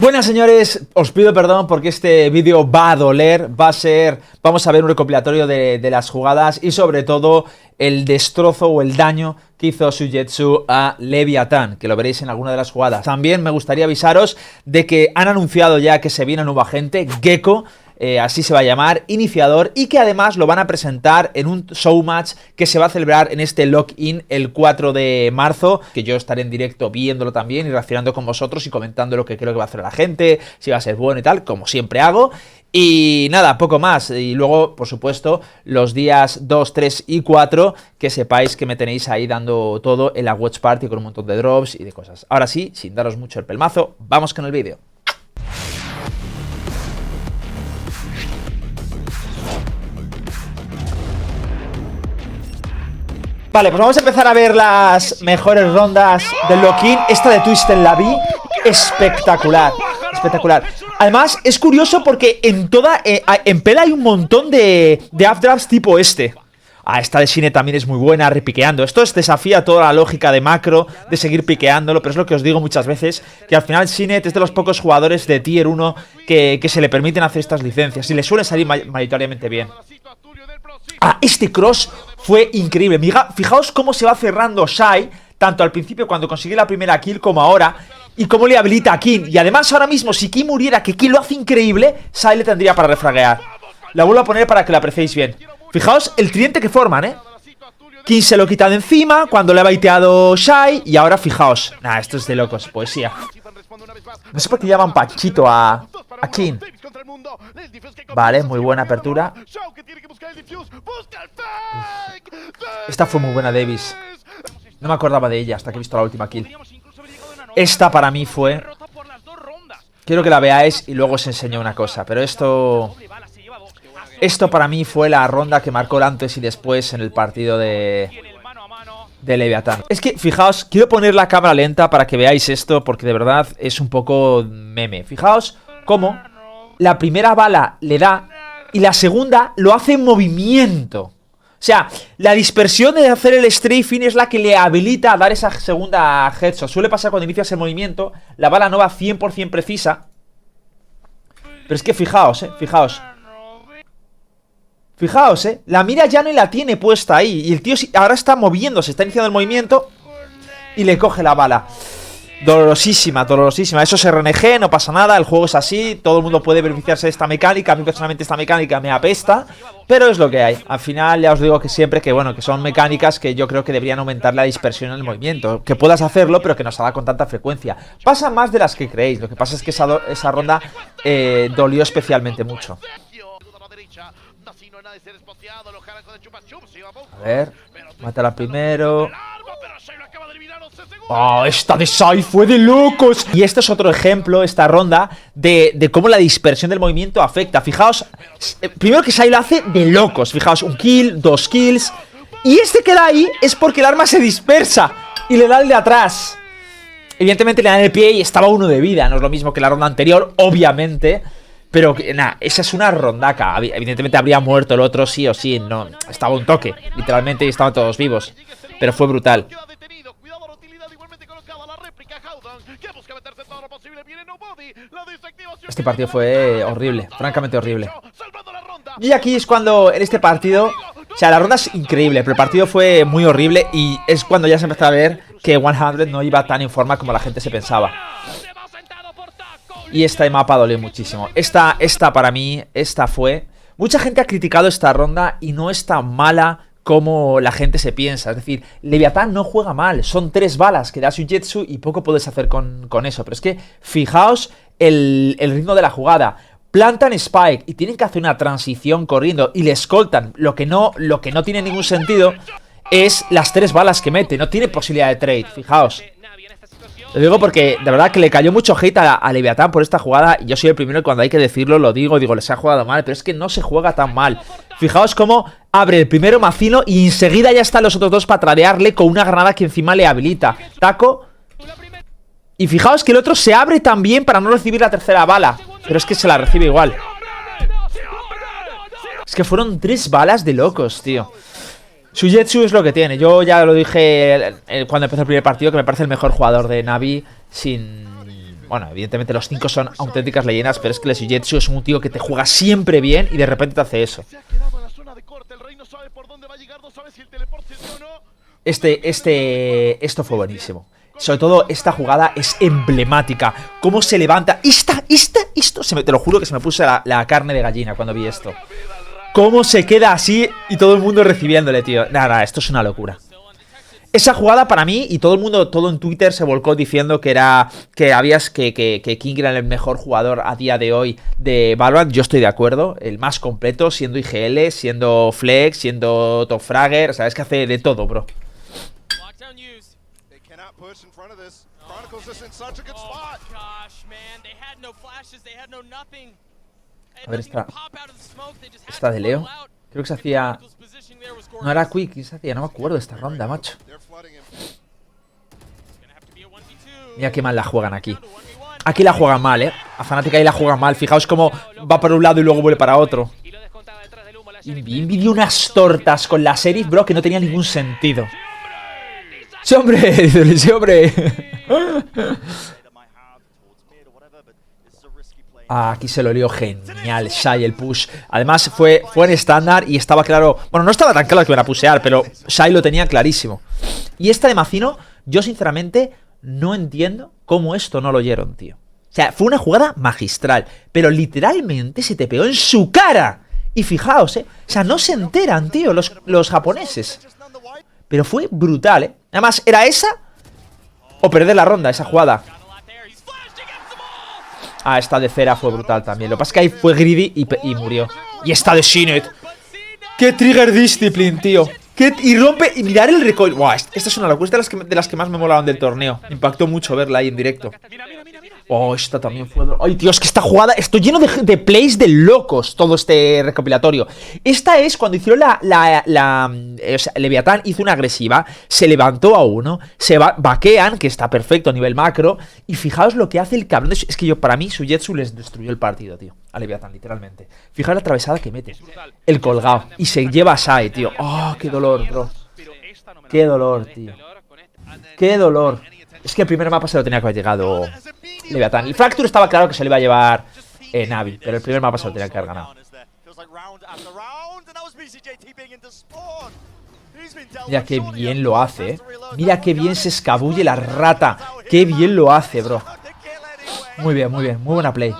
Buenas señores, os pido perdón porque este vídeo va a doler, vamos a ver un recopilatorio de las jugadas y sobre todo el destrozo o el daño que hizo Suigetsu a Leviatán, que lo veréis en alguna de las jugadas. También me gustaría avisaros de que han anunciado ya que se viene nuevo agente, Gecko, así se va a llamar, iniciador, y que además lo van a presentar en un showmatch que se va a celebrar en este Lock-in el 4 de marzo, que yo estaré en directo viéndolo también y reaccionando con vosotros y comentando lo que creo que va a hacer la gente, si va a ser bueno y tal, como siempre hago. Y nada, poco más. Y luego, por supuesto, los días 2, 3 y 4, que sepáis que me tenéis ahí dando todo en la Watch Party con un montón de drops y de cosas. Ahora sí, sin daros mucho el pelmazo, vamos con el vídeo. Vale, pues vamos a empezar a ver las mejores rondas del Lock-in. Esta de Twisted la vi espectacular, espectacular. Además, es curioso porque en Pela hay un montón de updrafts tipo este. Esta de Shine también es muy buena, repiqueando. Esto desafía toda la lógica de macro, de seguir piqueándolo, pero es lo que os digo muchas veces, que al final Shine es de los pocos jugadores de Tier 1 que se le permiten hacer estas licencias y le suelen salir mayoritariamente bien. Este cross fue increíble. Fijaos cómo se va cerrando Shai, tanto al principio cuando consigue la primera kill como ahora, y cómo le habilita a King. Y además ahora mismo, si King muriera, que King lo hace increíble, Shai le tendría para refraguear. La vuelvo a poner para que la apreciéis bien. Fijaos el tridente que forman, King se lo quita de encima cuando le ha baiteado Shai. Y ahora fijaos. Esto es de locos, poesía. No sé por qué llaman Panchito a King. Vale, muy buena apertura. Esta fue muy buena, Davis. No me acordaba de ella hasta que he visto la última kill. Esta para mí fue... Quiero que la veáis y luego os enseño una cosa. Pero esto para mí fue la ronda que marcó el antes y después en el partido de Leviatán. Es que, fijaos, quiero poner la cámara lenta para que veáis esto, porque de verdad es un poco meme. Fijaos cómo la primera bala le da y la segunda lo hace en movimiento. O sea, la dispersión de hacer el strafing es la que le habilita a dar esa segunda headshot. Suele pasar cuando inicias el movimiento, la bala no va 100% precisa. Pero es que fijaos, fijaos. Fijaos, la mira ya no la tiene puesta ahí. Y el tío ahora está moviéndose, está iniciando el movimiento y le coge la bala. Dolorosísima, dolorosísima. Eso es RNG, no pasa nada, el juego es así. Todo el mundo puede beneficiarse de esta mecánica. A mí personalmente esta mecánica me apesta, pero es lo que hay. Al final ya os digo que siempre que son mecánicas que yo creo que deberían aumentar la dispersión en el movimiento. Que puedas hacerlo, pero que no se haga con tanta frecuencia. Pasa más de las que creéis. Lo que pasa es que esa ronda dolió especialmente mucho. A ver, mátala primero. Esta de Shai fue de locos. Y esto es otro ejemplo, esta ronda, de cómo la dispersión del movimiento afecta. Fijaos, primero que Shai lo hace de locos. Fijaos, un kill, 2 kills. Y este que da ahí es porque el arma se dispersa y le da el de atrás. Evidentemente le dan el pie y estaba 1 de vida. No es lo mismo que la ronda anterior, obviamente. Pero esa es una rondaca. Evidentemente habría muerto el otro sí o sí. No, estaba un toque, literalmente, y estaban todos vivos. Pero fue brutal. Este partido fue horrible, francamente horrible. Y aquí es cuando en este partido, o sea, la ronda es increíble, pero el partido fue muy horrible. Y es cuando ya se empezó a ver que 100 no iba tan en forma como la gente se pensaba. Y esta mapa dolió muchísimo. Esta para mí, esta fue... Mucha gente ha criticado esta ronda y no es tan mala como la gente se piensa. Es decir, Leviatán no juega mal. Son 3 balas que da Suigetsu y poco puedes hacer con eso. Pero es que fijaos el ritmo de la jugada. Plantan Spike y tienen que hacer una transición corriendo y le escoltan. Lo que no tiene ningún sentido es las 3 balas que mete. No tiene posibilidad de trade, fijaos. Lo digo porque de verdad que le cayó mucho hate a Leviatán por esta jugada. Y yo soy el primero que cuando hay que decirlo lo digo, les ha jugado mal. Pero es que no se juega tan mal. Fijaos cómo abre el primero Macino y enseguida ya están los otros dos para tradearle con una granada que encima le habilita. Taco. Y fijaos que el otro se abre también para no recibir la tercera bala. Pero es que se la recibe igual. Es que fueron 3 balas de locos, tío. Suigetsu es lo que tiene. Yo ya lo dije cuando empezó el primer partido, que me parece el mejor jugador de Navi sin Bueno, evidentemente los 5 son auténticas leyendas, pero es que Suigetsu es un tío que te juega siempre bien y de repente te hace eso. Esto fue buenísimo. Sobre todo esta jugada es emblemática. Cómo se levanta. Esto, te lo juro que se me puso la carne de gallina cuando vi esto. Cómo se queda así y todo el mundo recibiéndole, tío. Nada, esto es una locura. Esa jugada para mí, y todo el mundo, todo en Twitter se volcó diciendo que King era el mejor jugador a día de hoy de Valorant. Yo estoy de acuerdo, el más completo, siendo IGL, siendo Flex, siendo Top Fragger, o sea, es que hace de todo, bro. A ver, esta de Leo. Creo que se hacía... No era Quick, ¿qué se hacía? No me acuerdo de esta ronda, macho. Mira qué mal la juegan aquí. Aquí la juegan mal, ¿eh? A Fnatic ahí la juegan mal. Fijaos cómo va para un lado y luego vuelve para otro. Invi dio unas tortas con la Serif, bro, que no tenía ningún sentido. ¡Sí, hombre! ¡Sí, hombre! Ah, aquí se lo lió genial Shai el push. Además fue en estándar y estaba claro. Bueno, no estaba tan claro que iban a pushear, pero Shai lo tenía clarísimo. Y esta de Macino, yo sinceramente no entiendo cómo esto no lo oyeron, tío. O sea, fue una jugada magistral, pero literalmente se te pegó en su cara. Y fijaos, o sea, no se enteran, tío, los japoneses. Pero fue brutal, Además, era esa o perder la ronda, esa jugada. Ah, esta de Cera fue brutal también. Lo que pasa es que ahí fue greedy y murió. Y esta de Shinet. ¡Qué trigger discipline, tío! Y rompe... Y mirar el recoil. Buah, esta es una locura. Es de las que más me molaron del torneo. Me impactó mucho verla ahí en directo. Oh, esta también fue... Ay, tío, es que esta jugada... Estoy lleno de plays de locos, todo este recopilatorio. Esta es cuando hicieron o sea, Leviatán hizo una agresiva, se levantó a uno, se vaquean, que está perfecto a nivel macro, y fijaos lo que hace el cabrón. Es que para mí, Suigetsu les destruyó el partido, tío. A Leviatán, literalmente. Fijaos la atravesada que mete. El colgado. Y se lleva a Sai, tío. Oh, qué dolor, bro. Qué dolor, tío. Qué dolor. Es que el primer mapa se lo tenía que haber llegado Leviatán. El Fracture estaba claro que se lo iba a llevar Navi, pero el primer mapa se lo tenía que haber ganado. Mira qué bien lo hace, Mira qué bien se escabulle la rata. Qué bien lo hace, bro. Muy bien, muy bien. Muy buena play.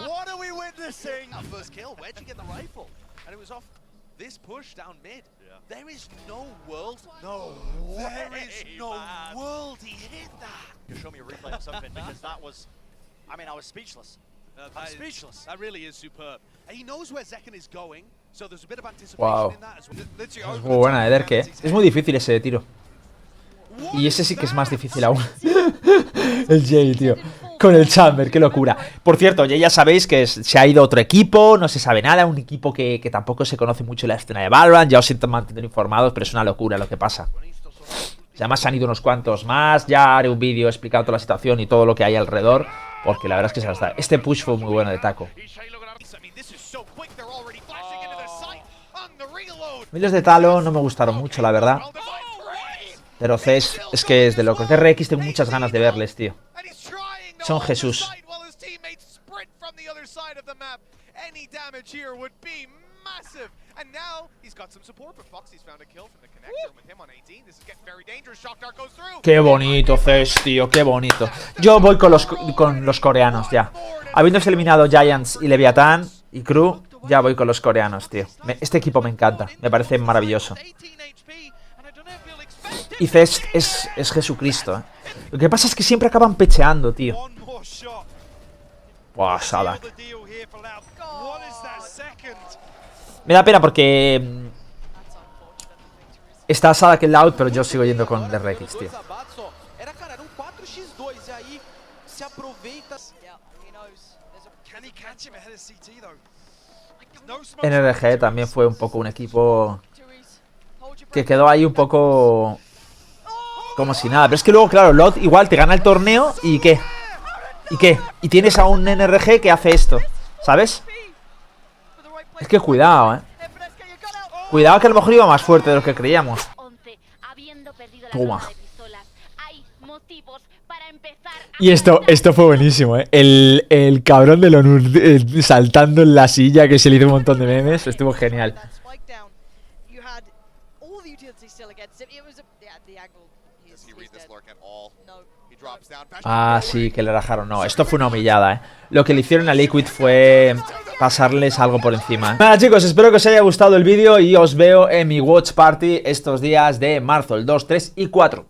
Show me a replay of something because that was, I mean, I was speechless. I'm speechless. That really is superb. And he knows where Zekken is going, so there's a bit of anticipation in that as well. Es muy buena, Ederke. Es muy difícil ese tiro. Y ese sí que es más difícil aún. El Jay, tío. Con el Chamber, qué locura. Por cierto, ya sabéis que se ha ido a otro equipo, no se sabe nada, un equipo que tampoco se conoce mucho en la escena de Valorant. Ya os siento mantener informados, pero es una locura lo que pasa. Además se han ido unos cuantos más. Ya haré un vídeo explicando toda la situación y todo lo que hay alrededor, porque la verdad es que se las da. Este push fue muy bueno de Taco. Miles de Talo no me gustaron mucho, la verdad. Pero Ces es que es de locos. De RX tengo muchas ganas de verles, tío. Son Jesús. Qué bonito, Ces, tío, qué bonito. Yo voy con los coreanos, ya. Habiéndose eliminado Giants y Leviatán y Crew, ya voy con los coreanos, tío. Este equipo me encanta, me parece maravilloso. Y Ces es Jesucristo, Lo que pasa es que siempre acaban pecheando, tío. Buah, Sadak. Me da pena porque está Sadak en Loud, pero yo sigo yendo con RX, tío. NRG también fue un poco un equipo que quedó ahí un poco como si nada. Pero es que luego, claro, LOD igual te gana el torneo y ¿qué? ¿Y qué? Y tienes a un NRG que hace esto, ¿sabes? Es que cuidado, Cuidado que a lo mejor iba más fuerte de lo que creíamos. Toma. Y esto fue buenísimo, ¿eh? El cabrón de Lonur saltando en la silla, que se le hizo un montón de memes. Estuvo genial. Ah, sí, que le rajaron. No, esto fue una humillada, ¿eh? Lo que le hicieron a Liquid fue pasarles algo por encima. Nada, chicos, espero que os haya gustado el vídeo y os veo en mi Watch Party estos días de marzo, el 2, 3 y 4.